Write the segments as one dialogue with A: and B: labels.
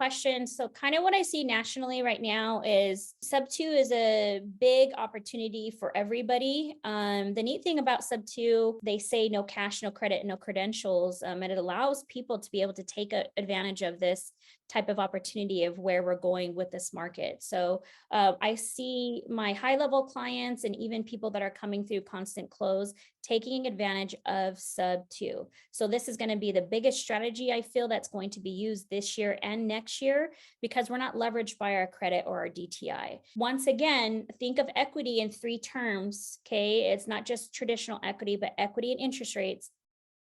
A: question. So, kind of what I see nationally right now is sub two is a big opportunity for everybody. The neat thing about sub two, they say no cash, no credit, no credentials, and it allows people to be able to take advantage of this type of opportunity of where we're going with this market. So, I see my high level clients and even people that are coming through constant close taking advantage of sub two. So this is going to be the biggest strategy I feel that's going to be used this year and next year because we're not leveraged by our credit or our DTI. Once again, think of equity in three terms. Okay. It's not just traditional equity, but equity and interest rates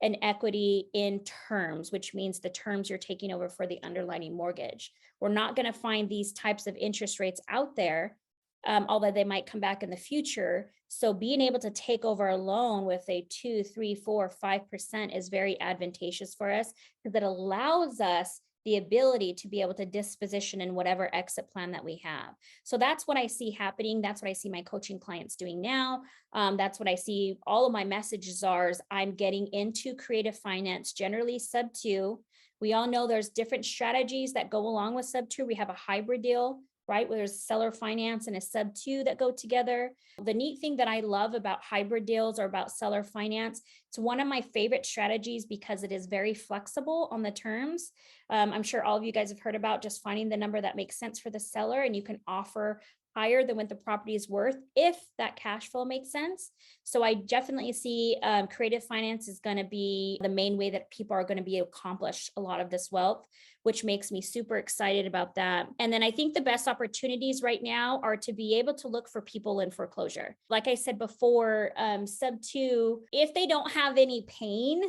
A: and equity in terms, which means the terms you're taking over for the underlying mortgage. We're not going to find these types of interest rates out there, although they might come back in the future. So being able to take over a loan with a 2, 3, 4, 5% is very advantageous for us because it allows us the ability to be able to disposition in whatever exit plan that we have. So that's what I see happening. That's what I see my coaching clients doing now. That's what I see all of my messages are is I'm getting into creative finance, generally sub two. We all know there's different strategies that go along with sub two. We have a hybrid deal, right? Where there's seller finance and a sub two that go together. The neat thing that I love about hybrid deals or about seller finance, it's one of my favorite strategies because it is very flexible on the terms. I'm sure all of you guys have heard about just finding the number that makes sense for the seller and you can offer higher than what the property is worth if that cash flow makes sense. So I definitely see creative finance is going to be the main way that people are going to be able to accomplish a lot of this wealth, which makes me super excited about that. And then I think the best opportunities right now are to be able to look for people in foreclosure. Like I said before, sub two, if they don't have any pain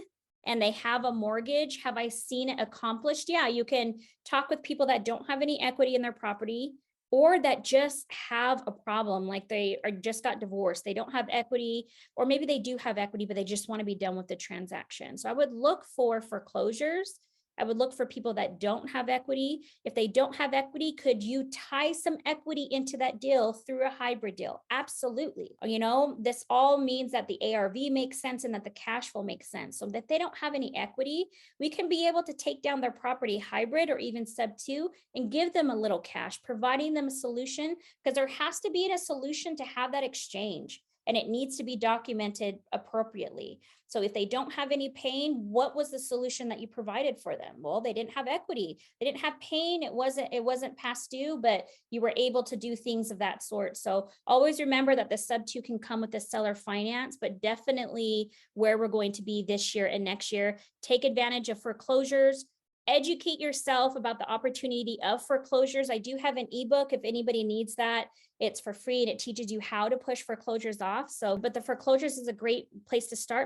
A: and they have a mortgage, have I seen it accomplished? Yeah, you can talk with people that don't have any equity in their property or that just have a problem, like they are just got divorced, they don't have equity, or maybe they do have equity, but they just want to be done with the transaction. So I would look for foreclosures. I would look for people that don't have equity. If they don't have equity, could you tie some equity into that deal through a hybrid deal? Absolutely. This all means that the ARV makes sense and that the cash flow makes sense. So that they don't have any equity, we can be able to take down their property hybrid or even sub two and give them a little cash, providing them a solution because there has to be a solution to have that exchange and it needs to be documented appropriately. So if they don't have any pain, what was the solution that you provided for them? Well, they didn't have equity. They didn't have pain. It wasn't past due, but you were able to do things of that sort. So always remember that the sub two can come with the seller finance, but definitely where we're going to be this year and next year, take advantage of foreclosures. Educate yourself about the opportunity of foreclosures. I do have an ebook if anybody needs that. It's for free and it teaches you how to push foreclosures off. So, but the foreclosures is a great place to start